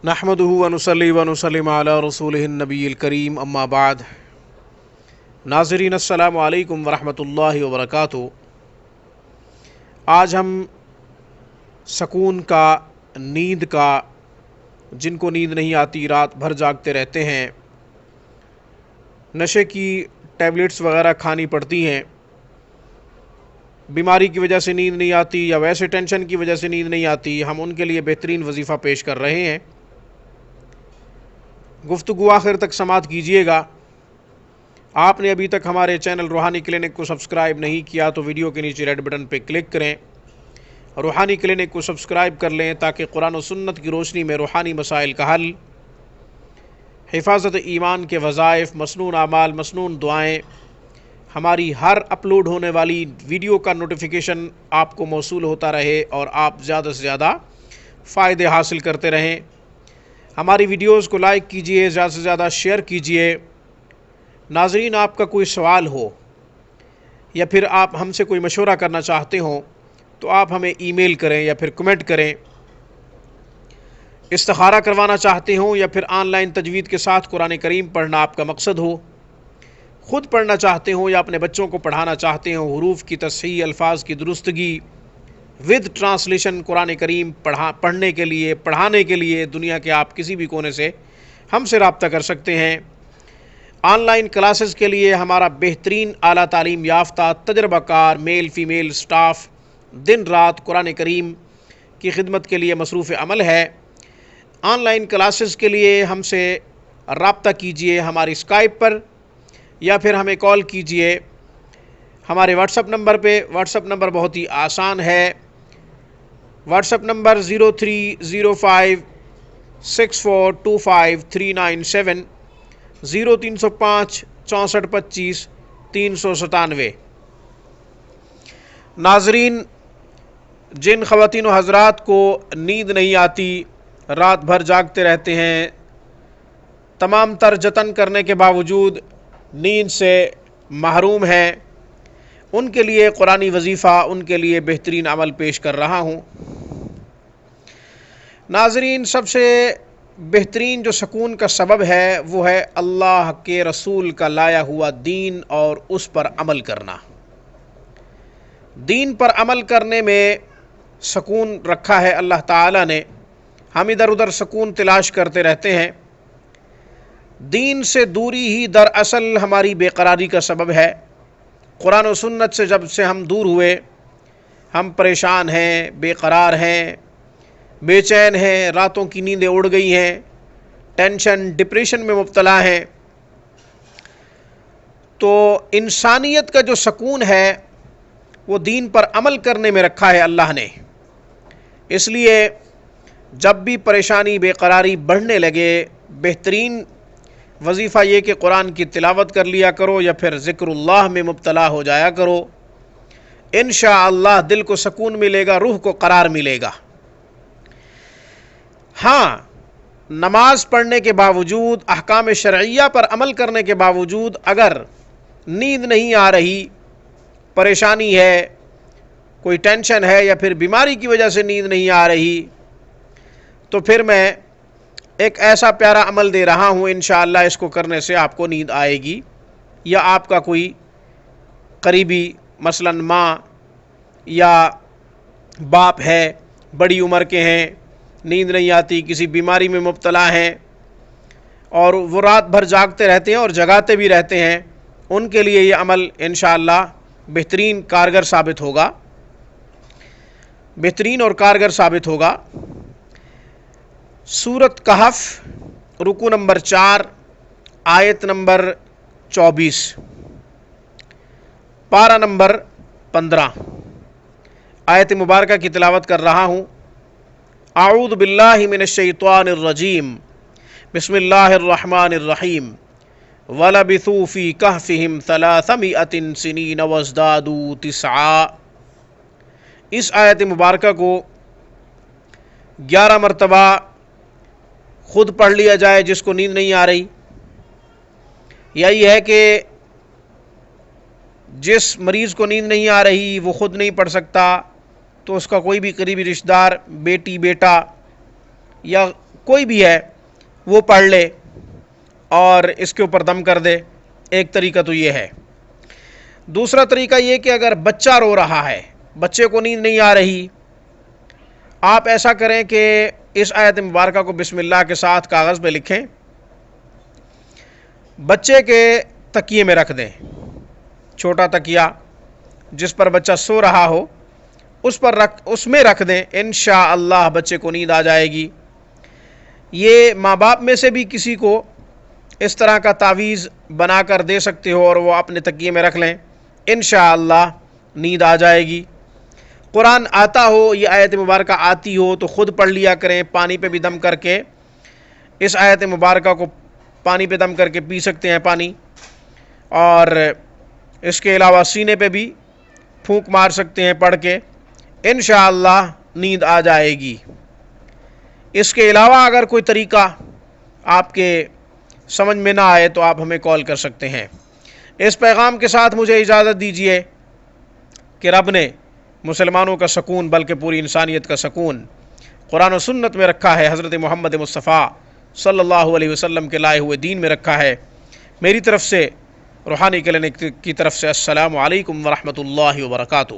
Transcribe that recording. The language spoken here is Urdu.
نحمده ونصلي ونسلم علی رسولہ النبی الکریم اما بعد۔ ناظرین السلام علیکم ورحمۃ اللہ وبرکاتہ۔ آج ہم سکون کا، نیند کا، جن کو نیند نہیں آتی رات بھر جاگتے رہتے ہیں، نشے کی ٹیبلٹس وغیرہ کھانی پڑتی ہیں، بیماری کی وجہ سے نیند نہیں آتی یا ویسے ٹینشن کی وجہ سے نیند نہیں آتی، ہم ان کے لیے بہترین وظیفہ پیش کر رہے ہیں۔ گفتگو آخر تک سماعت کیجیے گا۔ آپ نے ابھی تک ہمارے چینل روحانی کلینک کو سبسکرائب نہیں کیا تو ویڈیو کے نیچے ریڈ بٹن پہ کلک کریں، روحانی کلینک کو سبسکرائب کر لیں تاکہ قرآن و سنت کی روشنی میں روحانی مسائل کا حل، حفاظت ایمان کے وظائف، مسنون اعمال، مسنون دعائیں، ہماری ہر اپلوڈ ہونے والی ویڈیو کا نوٹیفیکیشن آپ کو موصول ہوتا رہے اور آپ زیادہ سے زیادہ فائدے حاصل کرتے رہیں۔ ہماری ویڈیوز کو لائک کیجئے، زیادہ سے زیادہ شیئر کیجئے۔ ناظرین، آپ کا کوئی سوال ہو یا پھر آپ ہم سے کوئی مشورہ کرنا چاہتے ہوں تو آپ ہمیں ای میل کریں یا پھر کمنٹ کریں۔ استخارہ کروانا چاہتے ہوں یا پھر آن لائن تجوید کے ساتھ قرآن کریم پڑھنا آپ کا مقصد ہو، خود پڑھنا چاہتے ہوں یا اپنے بچوں کو پڑھانا چاہتے ہوں، حروف کی تصحیح، الفاظ کی درستگی ود ٹرانسلیشن قرآن کریم پڑھنے کے لیے، پڑھانے کے لیے دنیا کے آپ کسی بھی کونے سے ہم سے رابطہ کر سکتے ہیں۔ آن لائن کلاسز کے لیے ہمارا بہترین اعلیٰ تعلیم یافتہ تجربہ کار میل فیمیل سٹاف دن رات قرآن کریم کی خدمت کے لیے مصروف عمل ہے۔ آن لائن کلاسز کے لیے ہم سے رابطہ کیجئے ہماری اسکائپ پر یا پھر ہمیں کال کیجئے ہمارے واٹس اپ نمبر پہ۔ واٹس اپ نمبر بہت ہی آسان ہے، واٹس اپ نمبر 030564253997 0305 6425 397۔ ناظرین، جن خواتین و حضرات کو نیند نہیں آتی، رات بھر جاگتے رہتے ہیں، تمام تر جتن کرنے کے باوجود نیند سے محروم ہیں، ان کے لیے قرآنی وظیفہ، ان کے لیے بہترین عمل پیش کر رہا ہوں۔ ناظرین، سب سے بہترین جو سکون کا سبب ہے وہ ہے اللہ کے رسول کا لایا ہوا دین اور اس پر عمل کرنا۔ دین پر عمل کرنے میں سکون رکھا ہے اللہ تعالیٰ نے۔ ہم ادھر ادھر سکون تلاش کرتے رہتے ہیں۔ دین سے دوری ہی دراصل ہماری بے قراری کا سبب ہے۔ قرآن و سنت سے جب سے ہم دور ہوئے، ہم پریشان ہیں، بے قرار ہیں، بے چین ہیں، راتوں کی نیندیں اڑ گئی ہیں، ٹینشن، ڈپریشن میں مبتلا ہیں۔ تو انسانیت کا جو سکون ہے وہ دین پر عمل کرنے میں رکھا ہے اللہ نے۔ اس لیے جب بھی پریشانی، بے قراری بڑھنے لگے، بہترین وظیفہ یہ کہ قرآن کی تلاوت کر لیا کرو یا پھر ذکر اللہ میں مبتلا ہو جایا کرو۔ انشاءاللہ دل کو سکون ملے گا، روح کو قرار ملے گا۔ ہاں، نماز پڑھنے کے باوجود، احکام شرعیہ پر عمل کرنے کے باوجود اگر نیند نہیں آ رہی، پریشانی ہے، کوئی ٹینشن ہے یا پھر بیماری کی وجہ سے نیند نہیں آ رہی، تو پھر میں ایک ایسا پیارا عمل دے رہا ہوں، انشاءاللہ اس کو کرنے سے آپ کو نیند آئے گی، یا آپ کا کوئی قریبی مثلاً ماں یا باپ ہے، بڑی عمر کے ہیں، نیند نہیں آتی، کسی بیماری میں مبتلا ہیں اور وہ رات بھر جاگتے رہتے ہیں اور جگاتے بھی رہتے ہیں، ان کے لیے یہ عمل انشاءاللہ بہترین کارگر ثابت ہوگا، بہترین اور کارگر ثابت ہوگا۔ سورۃ کہف رکوع نمبر 4 آیت نمبر 24، پارہ نمبر 15، آیت مبارکہ کی تلاوت کر رہا ہوں۔ اعوذ باللہ من الشیطان الرجیم، بسم اللہ الرحمن الرحیم۔ وَلَبِثُوا فِي كَهْفِهِمْ 300 سِنِينَ وَازْدَادُوا 9۔ اس آیت مبارکہ کو 11 مرتبہ خود پڑھ لیا جائے جس کو نیند نہیں آ رہی، یا یہ ہے کہ جس مریض کو نیند نہیں آ رہی وہ خود نہیں پڑھ سکتا تو اس کا کوئی بھی قریبی رشتہ دار، بیٹی، بیٹا یا کوئی بھی ہے وہ پڑھ لے اور اس کے اوپر دم کر دے. ایک طریقہ تو یہ ہے. دوسرا طریقہ یہ کہ اگر بچہ رو رہا ہے، بچے کو نیند نہیں آ رہی، آپ ایسا کریں کہ اس آیت مبارکہ کو بسم اللہ کے ساتھ کاغذ پہ لکھیں، بچے کے تکیے میں رکھ دیں. چھوٹا تکیہ جس پر بچہ سو رہا ہو اس میں رکھ دیں. انشاءاللہ بچے کو نیند آ جائے گی. یہ ماں باپ میں سے بھی کسی کو اس طرح کا تعویذ بنا کر دے سکتے ہو اور وہ اپنے تکیے میں رکھ لیں، انشاءاللہ نیند آ جائے گی. قرآن آتا ہو، یہ آیت مبارکہ آتی ہو تو خود پڑھ لیا کریں. پانی پہ بھی دم کر کے اس آیت مبارکہ کو پانی پہ دم کر کے پی سکتے ہیں پانی، اور اس کے علاوہ سینے پہ بھی پھونک مار سکتے ہیں پڑھ کے. انشاءاللہ نیند آ جائے گی. اس کے علاوہ اگر کوئی طریقہ آپ کے سمجھ میں نہ آئے تو آپ ہمیں کال کر سکتے ہیں. اس پیغام کے ساتھ مجھے اجازت دیجیے کہ رب نے مسلمانوں کا سکون بلکہ پوری انسانیت کا سکون قرآن و سنت میں رکھا ہے، حضرت محمد مصطفیٰ صلی اللہ علیہ وسلم کے لائے ہوئے دین میں رکھا ہے. میری طرف سے، روحانی کلینک کی طرف سے، السلام علیکم ورحمۃ اللہ وبرکاتہ.